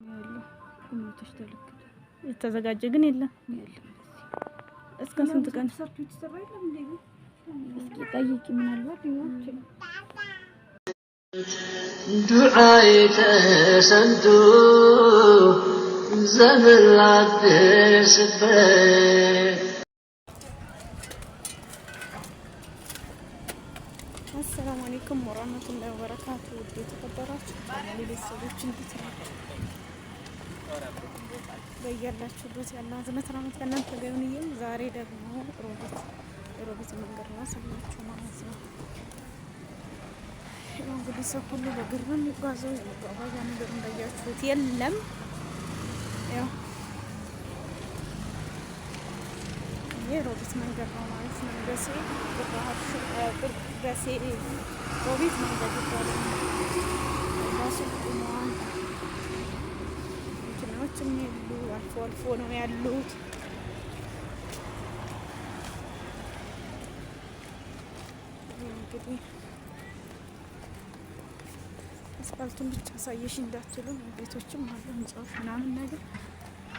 ያለው ቁመቶች ተለክቶ የተዘጋጀ ግን የለም። እስከ ስንት ቀን ሰርቶ ይተሰራ የለም እንዴ? እስኪ ጠይቂ ምናልባት ይሆን ይችላል። ዱዓዬ ተሰምቶ ዘመን ላደርስበት። አሰላሙ አለይኩም ወራህመቱላሂ ወበረካቱ። ውድ የተከበራችሁ ቻናሌ ቤተሰቦች እንዴት ናችሁ? በያላችሁበት ያለ አዝነት ረመት ከእናንተ ጋር ይሁን። ዛሬ ደግሞ ሮቢት መንገድ ነው ሰላችሁ ማለት ነው። ያው እንግዲህ ሰው ሁሉ በእግር ነው የሚጓዘው። የመጓጓዣ ነገር እንዳያችሁት የለም። ያው የሮቢት መንገድ ነው ማለት ነው። ደሴ ሮቢት መንገድ ይባላል። ራሱ ቁሟል። መኪናዎችም የሉ፣ አልፎ አልፎ ነው ያሉት። እንግዲህ አስፋልቱን ብቻ አሳየሽ እንዳትሉ፣ ቤቶችም አሉ፣ ህንጻዎች ምናምን ነገር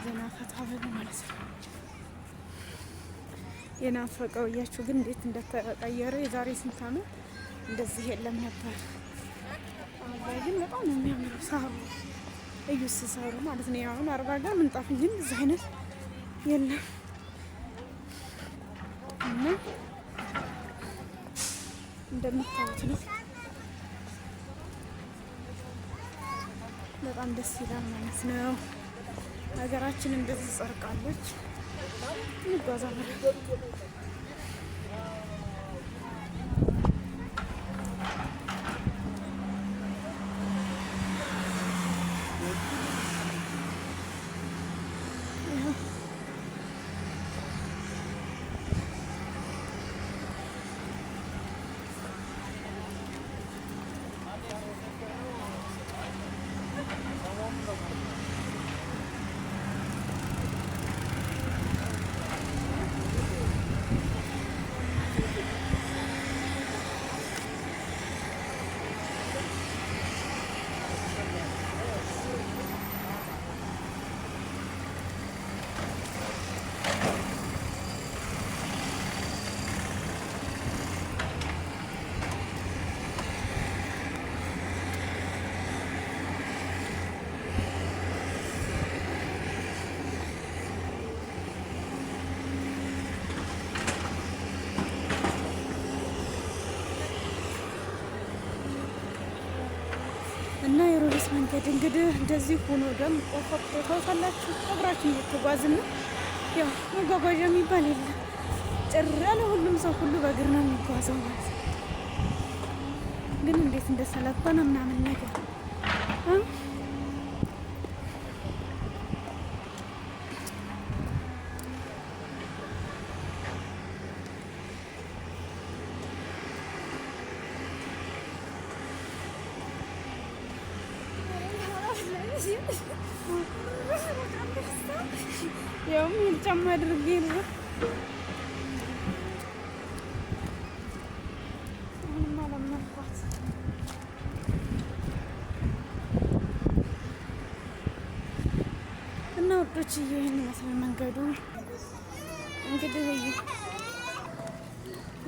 ዘና ፈታ በሉ ማለት ነው። የናፈቀው እያችሁ ግን እንዴት እንደተቀየረ የዛሬ ስንት ዓመት እንደዚህ የለም ነበር። አሁን ግን በጣም ነው የሚያምረው ሳሩ እዩ ሲሰሩ ማለት ነው። አሁን አርባ ጋር ምንጣፍ ግን እዚህ አይነት የለም እና እንደምታዩት ነው። በጣም ደስ ይላል ማለት ነው። ሀገራችን እንደዚህ ጸርቃለች። እንጓዛለን። እና የሮቢት መንገድ እንግዲህ እንደዚህ ሆኖ ደም ቆፈቆ ታውቃላችሁ። አብራችን እየተጓዝን ነው። ያው መጓጓዣ የሚባል የለም። ጭር ያለ ሁሉም ሰው ሁሉ በእግር ነው የሚጓዘው ማለት ነው። ግን እንዴት እንደሰለጠነ ምናምን ነገር ያው ምን ጫማ አድርጌ ነው አሁን ማለማልኳት እና ወዶች ይሄን ይመስላል መንገዱ። እንግዲህ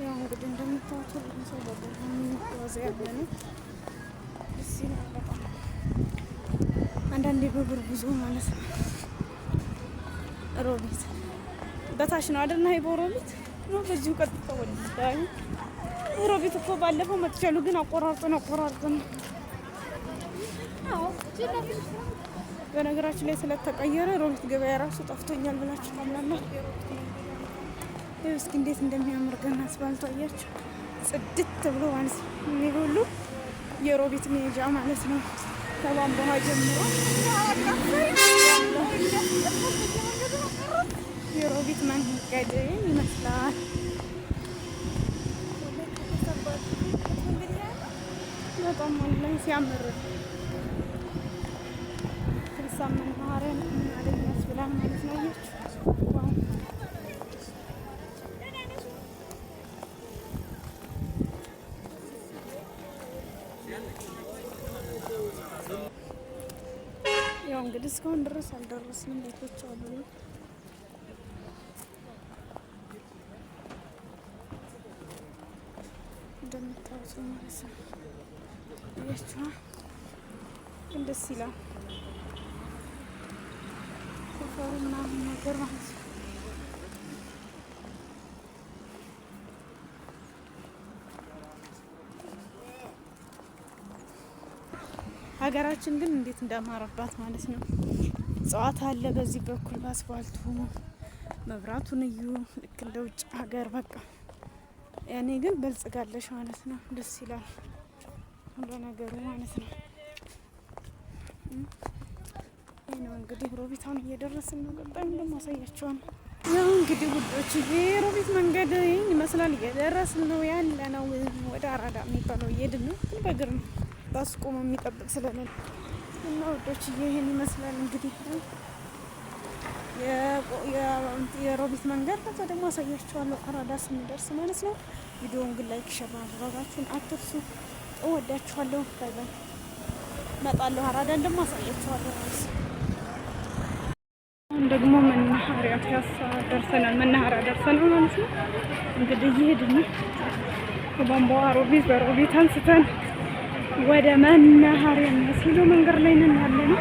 ያው እንግዲህ እንደምታዩት ሁሉም ሰው በእግሩ የሚጓዝ ያለ ነው። ደስ ይላል በጣም አንዳንዴ በእግር ጉዞ ማለት ነው። ሮቢት በታች ነው አይደል? ነው ሮቢት ነው። በዚሁ ቀጥታ ወዲህ ሮቢት እኮ ባለፈው መጥቻለሁ፣ ግን አቆራርጠን በነገራችን ላይ ስለተቀየረ ሮቢት ገበያ ራሱ ጠፍቶኛል ብላችሁ ታምናላችሁ? እስኪ እንዴት እንደሚያምር ገና አስፋልቱ አያችሁ፣ ጽድት ብሎ ማለት ነው። ይሄ ሁሉ የሮቢት ሜጃ ማለት ነው። ከቧንቧ ጀምሮ የሮቢት መንገድ ይመስላል። በጣም ወላሂ ሲያምር ሳምን ማረን ማለት ያስብላል ማለት ነው። እስካሁን ድረስ አልደረስንም። ቤቶች አሉ እንደምታዩት ማለት ነው። ያችኋ ደስ ይላል ሰፈሩ ምናምን ነገር ማለት ነው። ሀገራችን ግን እንዴት እንዳማረባት ማለት ነው። እጽዋት አለ በዚህ በኩል በአስፋልቱ መብራቱን እዩ። ልክ እንደ ውጭ ሀገር በቃ ያኔ ግን በልጽጋለሽ ማለት ነው። ደስ ይላል ሁሉ ነገሩ ማለት ነው። ይህ ነው እንግዲህ ሮቢታውን እየደረስን ነው። ቀጣይ ደግሞ አሳያቸዋለሁ። ያው እንግዲህ ውዶች የሮቢት መንገድ ይህን ይመስላል። እየደረስን ነው ያለ ነው። ወደ አራዳ የሚባለው እየሄድን ነው። ግን በእግር ነው ባስ ቆሞ የሚጠብቅ ስለሌለ እና ውዶች ይህን ይመስላል እንግዲህ የሮቢት መንገድ። ከዛ ደግሞ አሳያችኋለሁ አራዳ ስንደርስ ማለት ነው። ቪዲዮውን ግን ላይክ ሸር ማድረጋችሁን አትርሱ። እወዳችኋለሁ። ባይ ባይ። እመጣለሁ አራዳን ደግሞ አሳያችኋለሁ ማለት ነው። አሁን ደግሞ መናኸሪያ ፒያሳ ደርሰናል። መናኸሪያ ደርሰናል ማለት ነው። እንግዲህ እየሄድን ነው ከቧንቧ ሮቢት በሮቢት አንስተን ወደ መናኸሪያ ሲሉ መንገድ ላይ ነን ያለ ነው።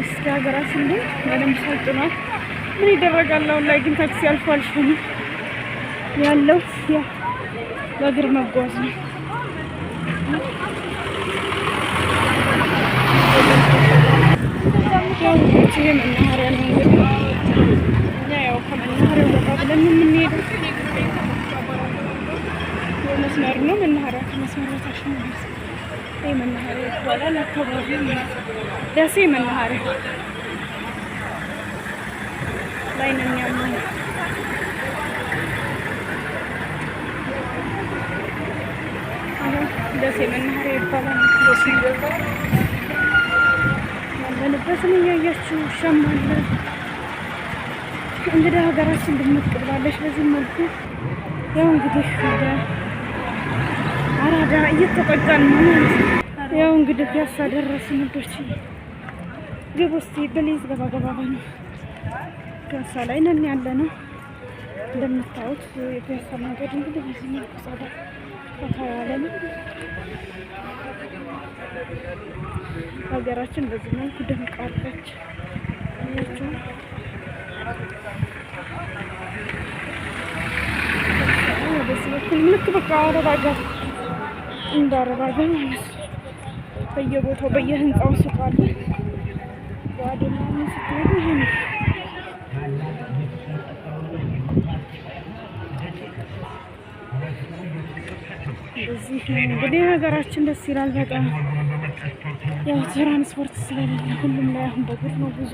እስከ ሀገራችን ግን በደንብ ሰልጥኗል። ምን ይደረጋል? አሁን ላይ ግን ታክሲ አልፎ አልፎ ነው ያለው። ያው በእግር መጓዝ ነው። ይሄ መናኸሪያ ነው እንግዲህ እኛ ያው ከመናኸሪያው ወጣ ብለን የምንሄደው መስመር ነው። መናኸሪያ ከመስመር ታች ነው። ይሄ መናኸሪያ ይባላል። አካባቢው ደሴ መናኸሪያ ላይ ነን ያለነው። ደሴ መናኸሪያ ይባላል። ያለንበትን እያያችሁ ሸማለ እንግዲህ ሀገራችን ድምቅ ብላለች በዚህ መልኩ። ያው እንግዲህ ወደ አራዳ እየተጠጋን ነው። ያው እንግዲህ ፒያሳ ደረስን። ልጆች ግቡ እስቲ ፕሊዝ ገባ ገባ በሉ። ፒያሳ ላይ ነን ያለ ነው። እንደምታዩት የፒያሳ መንገድ እንግዲህ በዚህ መልኩ ጸዳ ፈታ ያለ ነው። ሀገራችን በዚህ መልኩ ደምቃለች። አያችሁ በዚህ በኩል ልክ በቃ አረብ ሀገር እንደ አረብ ሀገር ማለት ነው። በየቦታው በየህንፃው ሱቅ አለ። ዋዴና ስትሄዱ ይሄ ነው። በዚህ እንግዲህ ሀገራችን ደስ ይላል በጣም። ያው ትራንስፖርት ስለሌለ ሁሉም ላይ አሁን በእግር ነው ብዙ።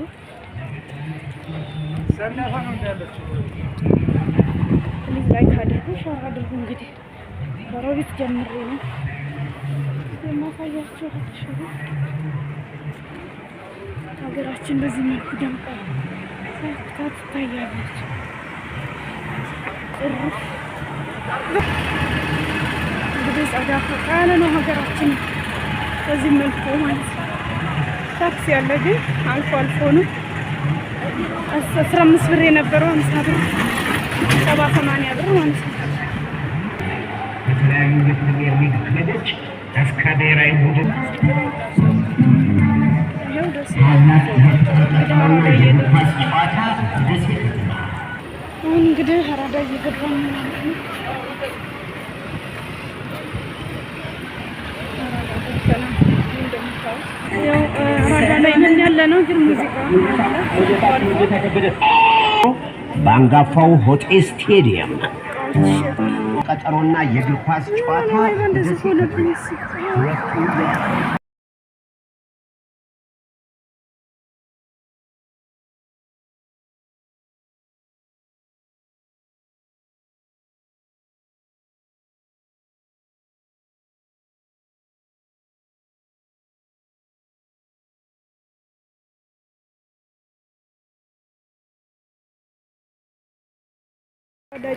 ፕሊዝ ላይክ አድርጉ፣ ሸር አድርጉ። እንግዲህ በሮቢት ጀምሬ ነው የማሳያቸው። ሀገራችን በዚህ መልኩ ደምቃ ሳይታ ትታያለች። እንግዲህ ጸዳ ፈቃ ያለ ነው ሀገራችን በዚህ መልኩ ማለት ነው። ታክሲ ያለ ግን አልፎ አልፎ ነው። 15 ብር የነበረው 50 ብር 70-80 ብር ማለት ነው። የተለያዩ የፕሪሚየር ሊግ ክለቦች እስከ ብሔራዊ ቡድን አሁን እንግዲህ አራዳ እየገባን ነው። አራዳ ላይ ነን ያለ ነው። ግን ሙዚቃ በአንጋፋው ሆቴል ስቴዲየም ቀጠሮና የእግር ኳስ ጨዋታ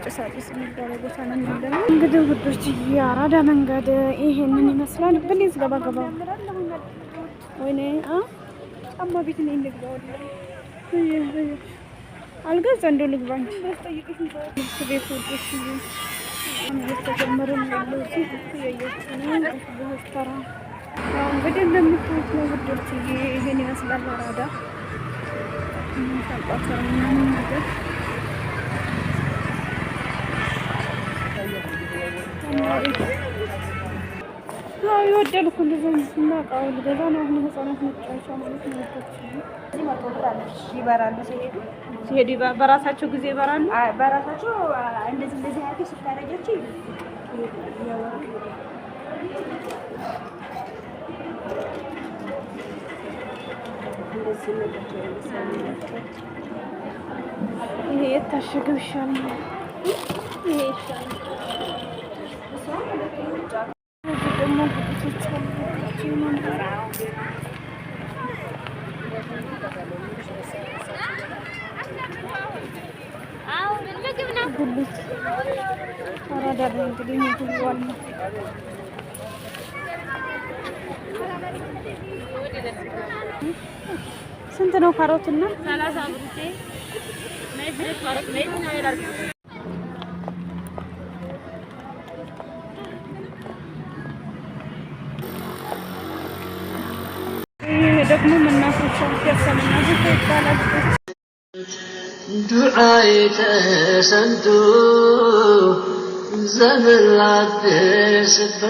ጭሳጭስ የሚባለው ቦታ ነው ያለነው። እንግዲህ ውዶች የአራዳ መንገድ ይሄንን ይመስላል። ፕሊዝ ገባ ገባ። ወይኔ አማ ቤት ነኝ ልግባው አልገዛ እንደው ልግባኝ ቤት ወጥሽ ተጀመረ ነው ተራ እንግዲህ እንደምታዩት ነው ውዶች ይሄን ይመስላል አራዳ ነገር የወደድኩ ልዘንስና እቃው ልገዛ ነው። አሁን ህፃናት መጫወቻ ማለት ነው። ይበራሉ ሲሄዱ በራሳቸው ጊዜ ይበራሉ። በራሳቸው እንደዚህ አድርገው ስታረጃቸው ይሄ የታሸገው ይሻላል። ይሄ ይሻላል። ደግሞ ጉብቶች ጉልት አራዳ ላይ እንግዲህ ምግብ ዋል ስንት ነው ካሮትና 30 ብር ነው ፍሬሽ ካሮት ነው ይላል ደግሞ መናፈሻ ያሰመናል ይባላል ዱዓዬ ተሰምቶ ዘመን ላደርስበት